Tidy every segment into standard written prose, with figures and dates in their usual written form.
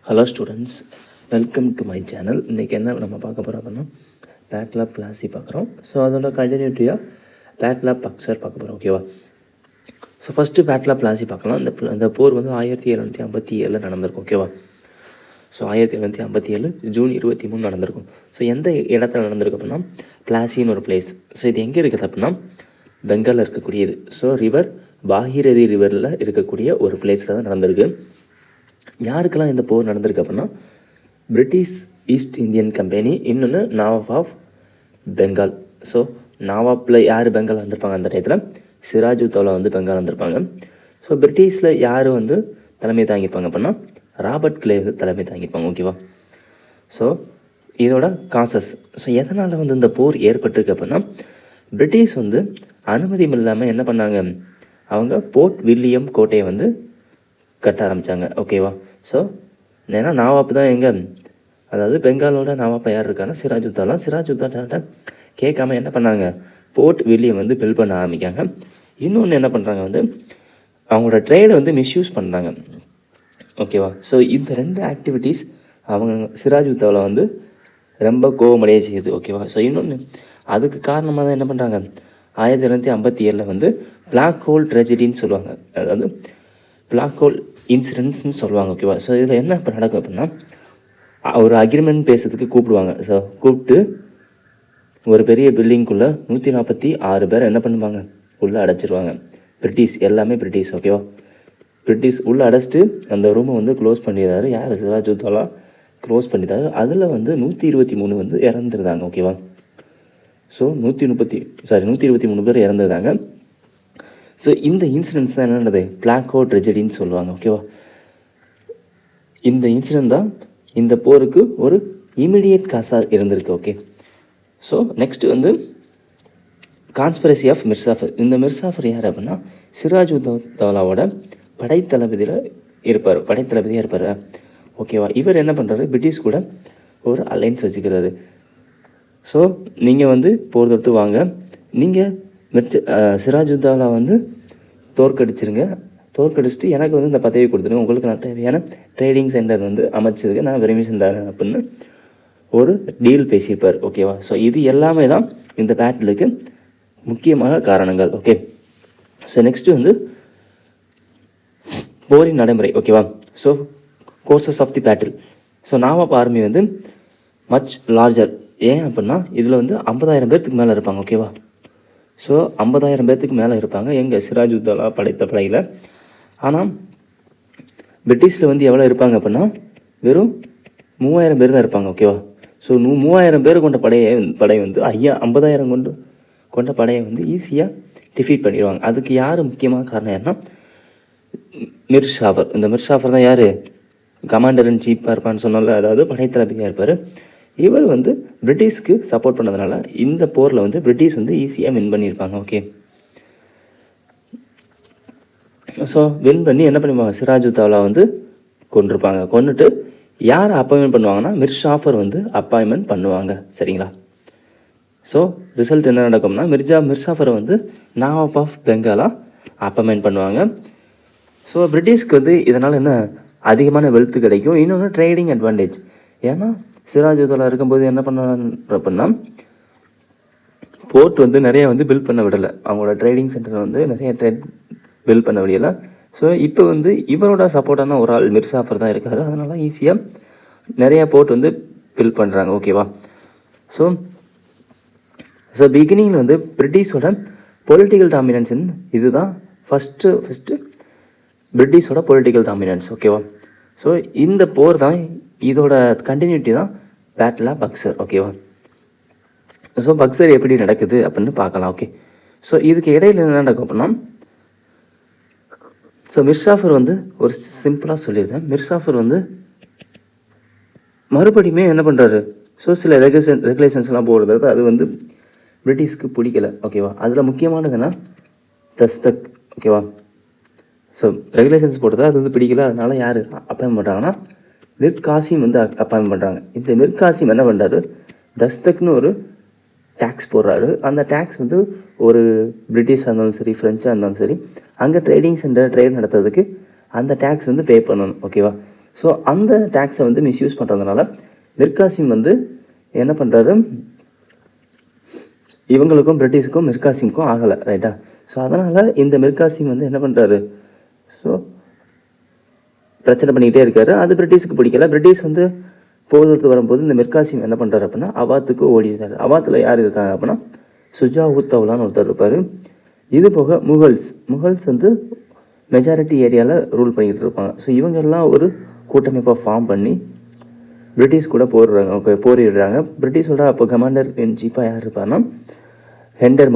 Hello students, welcome to my channel. இன்றைக்கி என்ன நம்ம பார்க்க போகிறோம் அப்படின்னா பேட்ல் ஆஃப் பிளாசி பார்க்குறோம். ஸோ அதோட கண்டினியூட்டியாக பேட்ல் ஆஃப் பக்சர் பார்க்க போகிறோம். ஓகேவா? ஸோ ஃபஸ்ட்டு பேட்ல் ஆஃப் பிளாசி பார்க்கலாம். இந்த போர் வந்து 1757 நடந்திருக்கும். ஓகேவா? ஸோ 1757 ஜூன் 23 நடந்திருக்கும். ஸோ எந்த இடத்துல நடந்திருக்கு அப்படின்னா பிளாசின்னு ஒரு பிளேஸ். ஸோ இது எங்கே இருக்குது அப்படின்னா பெங்காலில் இருக்கக்கூடியது. ஸோ பாகீரதி ரிவரில் இருக்கக்கூடிய ஒரு பிளேஸில் தான் நடந்திருக்கு. யாருக்கெல்லாம் இந்த போர் நடந்திருக்கு அப்படின்னா பிரிட்டிஷ் ஈஸ்ட் இந்தியன் கம்பெனி, இன்னொன்று நவாப் ஆஃப் பெங்கால். ஸோ நவாப்பில் யார் பெங்கால் வந்திருப்பாங்க அந்த டயத்தில்? சிராஜுத்தௌலா வந்து பெங்கால் வந்திருப்பாங்க. ஸோ பிரிட்டிஷில் யார் வந்து தலைமை தாங்கியிருப்பாங்க அப்படின்னா ராபர்ட் கிளே வந்து தலைமை தாங்கியிருப்பாங்க. ஓகேவா? ஸோ இதோட காசஸ், ஸோ எதனால் வந்து இந்த போர் ஏற்பட்டிருக்கு அப்படின்னா பிரிட்டிஷ் வந்து அனுமதி இல்லாமல் என்ன பண்ணாங்க, அவங்க போர்ட் வில்லியம் கோட்டையை வந்து கட்ட ஆரம்பித்தாங்க. ஓகேவா? ஸோ ஏன்னா நவாப் தான் எங்கே, அதாவது பெங்காலோட நவாப்பா யார் இருக்காங்கன்னா சிராஜுத்தௌலா கேட்காம என்ன பண்ணாங்க, போர்ட் வில்லியம் வந்து பில்ட் பண்ண ஆரம்பிக்காங்க. இன்னொன்று என்ன பண்ணுறாங்க வந்து அவங்களோட ட்ரேடை வந்து மிஸ்யூஸ் பண்ணுறாங்க. ஓகேவா? ஸோ இந்த ரெண்டு ஆக்டிவிட்டீஸ் அவங்க சிராஜுத்தௌலா வந்து ரொம்ப கோவமடைய செய்யுது. ஓகேவா? ஸோ இன்னொன்று அதுக்கு காரணமாக தான் என்ன பண்ணுறாங்க, 1757 வந்து பிளாக் ஹோல் ட்ரெஜடின்னு சொல்லுவாங்க, அதாவது பிளாக் ஹோல் இன்சிடென்ட்ஸ்னு சொல்லுவாங்க. ஓகேவா? ஸோ இதில் என்ன இப்போ நடக்கும் அப்படின்னா ஒரு அக்ரிமெண்ட் பேசுறதுக்கு கூப்பிடுவாங்க. ஸோ கூப்பிட்டு ஒரு பெரிய பில்டிங்குள்ளே 146 பேர் என்ன பண்ணுவாங்க, உள்ளே அடைச்சிருவாங்க. பிரிட்டிஷ், எல்லாமே பிரிட்டிஷ். ஓகேவா? பிரிட்டிஷ் உள்ளே அடைச்சிட்டு அந்த ரூமை வந்து க்ளோஸ் பண்ணிடுறாரு. யார்? சிராஜுத்தௌலா க்ளோஸ் பண்ணிட்டாரு. அதில் வந்து 123 வந்து இறந்துருந்தாங்க. ஓகேவா? ஸோ 123 பேர் இறந்துருந்தாங்க. ஸோ இந்த இன்சிடென்ட்ஸ் தான் என்னது, பிளாக் ஹோல் ட்ரெஜடின்னு சொல்லுவாங்க. ஓகேவா? இந்த இன்சிடென்ட் தான் இந்த போருக்கு ஒரு இமிடியேட் காசாக இருந்திருக்கு. ஓகே. ஸோ நெக்ஸ்ட் வந்து கான்ஸ்பிரசி ஆஃப் மிர்சாஃபர். இந்த மிர்சாஃபர் யார் அப்படின்னா சிராஜுத்தௌலாவோட படைத்தளபதியாக இருப்பார். ஓகேவா? இவர் என்ன பண்ணுறாரு, பிரிட்டிஷ் கூட ஒரு அலைன்ஸ் வச்சுக்கிறாரு. ஸோ நீங்கள் வந்து போர் தொடுத்து வாங்க, நீங்கள் சிராஜுத்தௌலா வந்து தோற்கடிச்சிட்டு எனக்கு வந்து இந்த பதவி கொடுத்துருங்க, உங்களுக்கு நான் தேவையான ட்ரேடிங் சென்டர் வந்து அமைச்சதுக்கு நான் பெர்மிஷன் தரேன் அப்படின்னு ஒரு டீல் பேசியிருப்பார். ஓகேவா? ஸோ இது எல்லாமே தான் இந்த பேட்டிலுக்கு முக்கியமான காரணங்கள். ஓகே. ஸோ நெக்ஸ்ட்டு வந்து போரின் நடைமுறை. ஓகேவா? So causes of the battle. So Nawab army வந்து மச் லார்ஜர். ஏன் அப்படின்னா இதில் வந்து 50,000 பேர்த்துக்கு மேலே இருப்பாங்க. ஓகேவா? ஸோ 50,000 பேர்த்துக்கு மேலே இருப்பாங்க எங்கள் சிராஜுத்தௌலா படைத்த படையில். ஆனால் பிரிட்டிஷில் வந்து எவ்வளோ இருப்பாங்க அப்படின்னா வெறும் 3,000 பேர் தான் இருப்பாங்க. ஓகேவா? ஸோ 3,000 பேர் கொண்ட படை வந்து 50,000 கொண்ட படையை வந்து ஈஸியாக டிஃபீட் பண்ணிடுவாங்க. அதுக்கு யார் முக்கியமான காரணம் யாருன்னா மிர்சாஃபர். இந்த மிர்சாஃபர் தான் யார், கமாண்டர் இன் சீஃபாக இருப்பான்னு சொன்னால, அதாவது படைத்தளபதியாக இருப்பார். இவர் வந்து பிரிட்டிஷ்க்கு சப்போர்ட் பண்ணதுனால இந்த போரில் வந்து பிரிட்டிஷ் வந்து ஈஸியாக வின் பண்ணியிருப்பாங்க. ஓகே. ஸோ வின் பண்ணி என்ன பண்ணிப்பாங்க, சிராஜுத்தௌலா வந்து கொண்டுட்டு யார் அப்பாயின்மெண்ட் பண்ணுவாங்கன்னா மிர்சாஃபர் வந்து அப்பாயின்மெண்ட் பண்ணுவாங்க. சரிங்களா? ஸோ ரிசல்ட் என்ன நடக்கும்னா மிர்சாஃபரை வந்து நவாப் ஆஃப் பெங்காலா அப்பாயின்மெண்ட் பண்ணுவாங்க. ஸோ பிரிட்டிஷ்க்கு வந்து இதனால் என்ன அதிகமான வெல்த் கிடைக்கும். இன்னொன்று ட்ரேடிங் அட்வான்டேஜ். ஏன்னா சிராஜுத்தௌலா இருக்கும்போது என்ன பண்ணாங்க அப்படின்னா போர்ட் வந்து நிறைய வந்து பில்ட் பண்ண விடலை, அவங்களோட ட்ரேடிங் சென்டர் வந்து நிறைய பில்ட் பண்ண முடியலை. ஸோ இப்போ வந்து இவரோட சப்போர்ட்டான ஒரு ஆள் மிர்சாஃபர் தான் இருக்காரு. அதனால ஈஸியாக நிறைய போர்ட் வந்து பில்ட் பண்ணுறாங்க. ஓகேவா? ஸோ பிகினிங்கில் வந்து பிரிட்டிஷோட பொலிட்டிக்கல் டாமினன்ஸ் இதுதான் ஃபஸ்ட்டு பிரிட்டிஷோட பொலிட்டிக்கல் டாமினன்ஸ். ஓகேவா? ஸோ இந்த போர் தான், இதோட கண்டினியூட்டி தான் பேட்டில் ஆஃப் பக்சர். ஓகேவா? ஸோ பக்சர் எப்படி நடக்குது அப்படின்னு பார்க்கலாம். ஓகே. ஸோ இதுக்கு இடையில என்ன நடக்கும் அப்படின்னா ஸோ மிர்சாஃபர் வந்து ஒரு சிம்பிளாக சொல்லியிருந்தேன். மிர்சாஃபர் வந்து மறுபடியுமே என்ன பண்ணுறாரு, ஸோ சில ரெகுலேஷன்ஸ்லாம் போடுறது அது வந்து பிரிட்டிஷ்க்கு பிடிக்கல. ஓகேவா? அதில் முக்கியமானதுன்னா தஸ்தக். ஓகேவா? ஸோ ரெகுலேஷன்ஸ் போட்டது அது வந்து பிடிக்கல. அதனால யார் அப்பாயின்ட் பண்ணுறாங்கன்னா மிர் காசிம் வந்து அப்பாயின்ட் பண்ணுறாங்க. இந்த மிர் காசிம் என்ன பண்ணுறாரு, தஸ்தக்னு ஒரு டேக்ஸ் போடுறாரு. அந்த டேக்ஸ் வந்து ஒரு பிரிட்டிஷாக இருந்தாலும் சரி, ஃப்ரெஞ்சாக இருந்தாலும் சரி, அங்கே ட்ரேடிங் சென்டர் ட்ரேட் நடத்துறதுக்கு அந்த டேக்ஸ் வந்து பே பண்ணணும். ஓகேவா? ஸோ அந்த டேக்ஸை வந்து மிஸ்யூஸ் பண்ணுறதுனால மிர்காசிம் வந்து என்ன பண்ணுறாரு, இவங்களுக்கும் பிரிட்டிஷுக்கும் மிர்காசிமுக்கும் ஆகலை, ரைட்டா. ஸோ அதனால் இந்த மிர்காசிம் வந்து என்ன பண்ணுறாரு, ஸோ பிரச்சனை பண்ணிக்கிட்டே இருக்காரு. அது பிரிட்டிஷுக்கு பிடிக்கல. பிரிட்டிஷ் வந்து போகிறது வரும்போது இந்த மிர்காசிம் என்ன பண்ணுறாரு அப்படின்னா அவாத்துக்கு ஓடிடுறாரு. அவாத்தில் யார் இருக்காங்க அப்படின்னா சுஜாவுத்தவுலான்னு ஒருத்தர் இருப்பார். இது போக முகல்ஸ் வந்து மெஜாரிட்டி ஏரியாவில் ரூல் பண்ணிக்கிட்டு இருப்பாங்க. ஸோ இவங்கெல்லாம் ஒரு கூட்டமைப்பாக ஃபார்ம் பண்ணி பிரிட்டிஷ் கூட போரிடுறாங்க. பிரிட்டிஷோட அப்போ கமாண்டர் இன் சீஃபாக யார் இருப்பார்னா ஹெக்டர்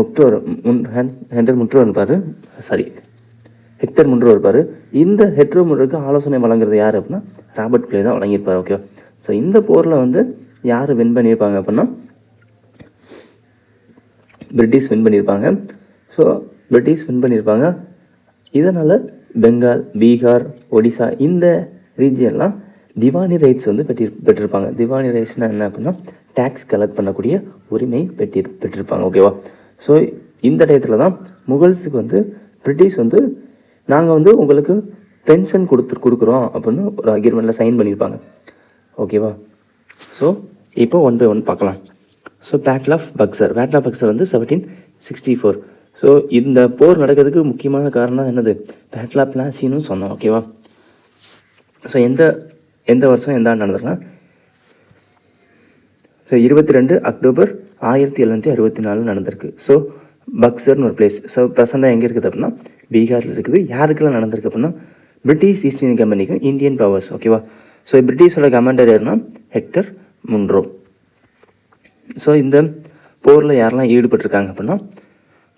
முன்ரோ இருப்பார். இந்த ஹெக்டர் முன்ரோக்கு ஆலோசனை வழங்குறது யார் அப்படின்னா ராபர்ட் கிளே தான் வழங்கியிருப்பார். ஓகே. ஸோ இந்த போரில் வந்து யார் வின் பண்ணியிருப்பாங்க அப்படின்னா பிரிட்டிஷ் வின் பண்ணியிருப்பாங்க. ஸோ பிரிட்டிஷ் வின் பண்ணியிருப்பாங்க. இதனால் பெங்கால், பீகார், ஒடிசா இந்த ரீஜியன்லாம் திவானி ரைட்ஸ் வந்து பெற்றிருப்பாங்க. திவானி ரைட்ஸ்னால் என்ன அப்படின்னா டேக்ஸ் கலெக்ட் பண்ணக்கூடிய உரிமை பெற்றிருப்பாங்க. ஓகேவா. ஸோ இந்த டயத்தில் தான் முகல்ஸுக்கு வந்து பிரிட்டிஷ் வந்து நாங்கள் வந்து உங்களுக்கு பென்ஷன் கொடுக்குறோம் அப்படின்னு ஒரு அக்ரிமெண்ட்டில் சைன் பண்ணியிருப்பாங்க. ஓகேவா. ஸோ இப்போ 1 by 1 பார்க்கலாம். ஸோ பேட்டில் ஆஃப் பக்சர் வந்து 1764. ஸோ இந்த போர் நடக்கிறதுக்கு முக்கியமான காரணம் என்னது, பேட்டில் ஆஃப் பிளாசின்னு சொன்னோம். ஓகேவா. ஸோ எந்த வருஷம் எந்த ஆண்டு நடந்ததுன்னா ஸோ 22 அக்டோபர் 1764 நடந்திருக்கு. ஸோ பக்சர்னு ஒரு பிளேஸ். ஸோ ப்ரெசண்டாக எங்கே இருக்குது அப்படின்னா பீகாரில் இருக்குது. யாருக்கெல்லாம் நடந்திருக்கு அப்படின்னா பிரிட்டிஷ் ஈஸ்ட் இந்தியன் கம்பெனிக்கும் இந்தியன் பவர்ஸ். ஓகேவா. ஸோ பிரிட்டிஷோட கமாண்டர் யாருன்னா ஹெக்டர் முன்ரோ. ஸோ இந்த போரில் யாரெல்லாம் ஈடுபட்டிருக்காங்க அப்படின்னா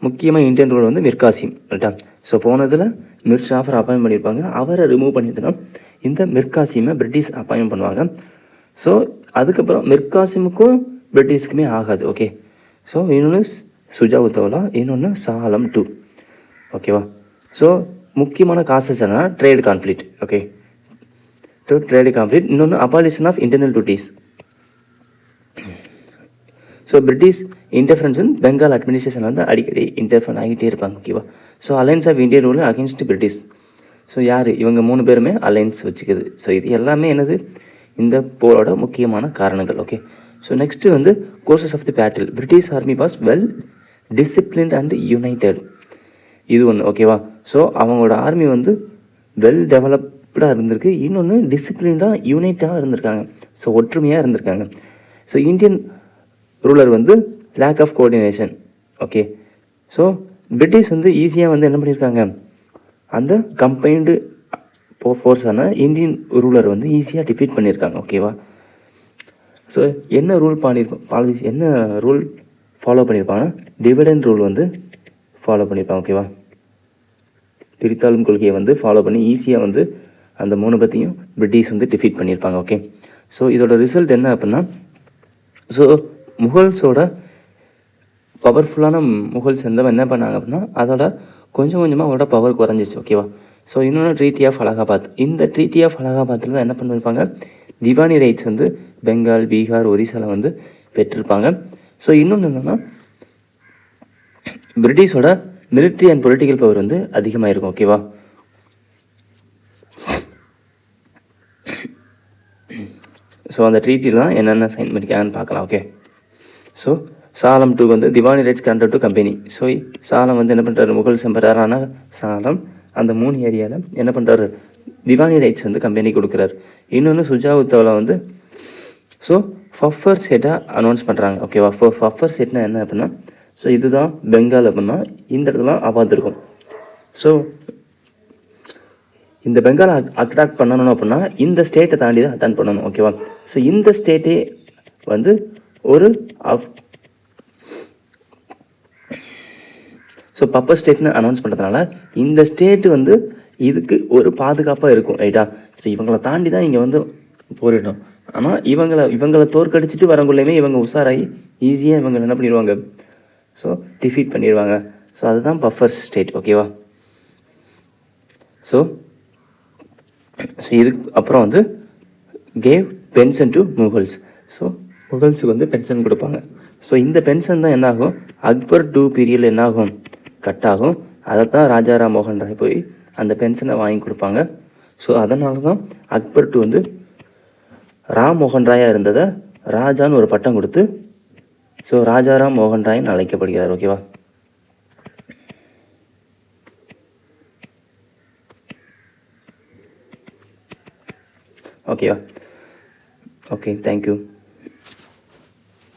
முக்கியமாக இந்தியன் ரூல் வந்து மிர்காசிம், ரைட்டா. ஸோ போனதில் மிர் ஜாஃபர் அப்பாயின்ட் பண்ணியிருப்பாங்க. அவரை ரிமூவ் பண்ணிட்டுனா இந்த மிர்காசிமை பிரிட்டிஷ் அப்பாயின்ட் பண்ணுவாங்க. ஸோ அதுக்கப்புறம் மிர்காசிமுக்கும் பிரிட்டிஷ்க்குமே ஆகாது. ஓகே. ஸோ இன்னொன்று சுஜாவுத்தவுலா, இன்னொன்று சாலம் 2. ஓகேவா. ஸோ முக்கியமான காசஸ் என்னன்னா trade conflict. Okay. Trade conflict. இன்னொன்று abolition of internal duties. So British interference Bengal administration வந்து அடிக்கடி இன்டர்ஃபரன் ஆகிட்டே இருப்பாங்க. ஓகேவா. So alliance of Indian rule against British. So யார் இவங்க 3 பேருமே அலைன்ஸ் வச்சுக்குது. ஸோ இது எல்லாமே என்னது இந்த போரோட முக்கியமான காரணங்கள். ஓகே. ஸோ நெக்ஸ்ட்டு வந்து causes of the battle. British army was well disciplined and united. இது ஒன்று. ஓகேவா. ஸோ அவங்களோட ஆர்மி வந்து வெல் டெவலப்டாக இருந்திருக்கு. இன்னொன்று டிசிப்ளின்டாக யுனைட்டாக இருந்திருக்காங்க. ஸோ ஒற்றுமையாக இருந்திருக்காங்க. ஸோ இந்தியன் ரூலர் வந்து lack of coordination. Okay. So British வந்து ஈஸியாக வந்து என்ன பண்ணியிருக்காங்க, அந்த கம்பைன்டு ஃபோர்ஸான இந்தியன் ரூலர் வந்து ஈஸியாக டிஃபீட் பண்ணியிருக்காங்க. ஓகேவா. ஸோ என்ன பாலிசி என்ன ரூல் ஃபாலோ பண்ணியிருப்பாங்கன்னா டிவிடெண்ட் ரூல் வந்து ஃபாலோ பண்ணியிருப்பாங்க. ஓகேவா. பிரித்தாளும் கொள்கையை வந்து ஃபாலோ பண்ணி ஈஸியாக வந்து அந்த 3 பற்றியும் பிரிட்டிஷ் வந்து டிஃபீட் பண்ணியிருப்பாங்க. ஓகே. ஸோ இதோட ரிசல்ட் என்ன அப்படின்னா ஸோ முகல்ஸோட பவர்ஃபுல்லான முகல்ஸ் என்ன பண்ணாங்க அப்படின்னா அதோட கொஞ்சம் கொஞ்சமாக அவரோட பவர் குறைஞ்சிச்சு. ஓகேவா. ஸோ இன்னொன்று ட்ரீட்டி ஆஃப் அலகாபாத். இந்த ட்ரீட்டி ஆஃப் அலகாபாத்தில் தான் என்ன பண்ணியிருப்பாங்க, திவானி ரைட்ஸ் வந்து பெங்கால், பீகார், ஒரிசாவில் வந்து பெற்றிருப்பாங்க. ஸோ இன்னொன்று என்னென்னா பிரிட்டிஷோட மிலிட்ரி அண்ட் பொலிட்டிக்கல் பவர் வந்து அதிகமாக இருக்கும். ஓகேவா. ஸோ அந்த ட்ரீட்டியில் தான் என்னென்ன சைன் பண்ணிக்காங்கன்னு பார்க்கலாம். ஓகே. ஸோ சாலம் 2 வந்து Diwani rights control to company. So சாலம் வந்து என்ன பண்ணுறாரு, முகல் செம்பரான சாலம் அந்த 3 ஏரியாவில் என்ன பண்ணுறாரு, திவானி ரைட்ஸ் வந்து கம்பெனி கொடுக்குறாரு. இன்னொன்று சுஜாவுத்தவுலா வந்து ஸோ ஃபஃபர் ஸ்டேட்டாக அனௌன்ஸ் பண்ணுறாங்க. ஓகேவா. ஃபஃபர் ஸ்டேட்னா என்ன அப்படின்னா ஸோ இதுதான் பெங்கால் அப்படின்னா இந்த இடத்துல அவாத் இருக்கும். ஸோ இந்த பெங்கால் அட்டாக் பண்ணணும் அப்படின்னா இந்த ஸ்டேட்டை தாண்டி தான் அட்டாக் பண்ணணும். ஓகேவா. ஸோ இந்த ஸ்டேட்டே வந்து ஒரு ஸோ பப்பர் ஸ்டேட்னு அனௌன்ஸ் பண்ணுறதுனால இந்த ஸ்டேட்டு வந்து இதுக்கு ஒரு பாதுகாப்பாக இருக்கும், ரைட்டா. ஸோ இவங்களை தாண்டி தான் இங்கே வந்து போரிடணும். ஆனால் இவங்களை தோற்கடிச்சிட்டு வரங்குள்ளேயுமே இவங்க உஷாராகி ஈஸியாக இவங்க என்ன பண்ணிடுவாங்க, ஸோ டிஃபீட் பண்ணிடுவாங்க. ஸோ அதுதான் பஃபர் ஸ்டேட். ஓகேவா. ஸோ இதுக்கு அப்புறம் வந்து gave pension to Mughals. So முகல்ஸுக்கு வந்து பென்ஷன் கொடுப்பாங்க. ஸோ இந்த பென்ஷன் தான் என்னாகும், அக்பர் 2 பீரியடில் என்னாகும், கட் ஆகும். அதை தான் ராஜாராம் மோகன் ராய் போய் அந்த பென்ஷனை வாங்கி கொடுப்பாங்க. ஸோ அதனால தான் அக்பர் வந்து ராம் மோகன் ராயாக இருந்ததை ராஜான்னு ஒரு பட்டம் கொடுத்து ஸோ ராஜாராம் மோகன் ராய்னு அழைக்கப்படுகிறார். ஓகேவா? ஓகேவா? Okay, thank you.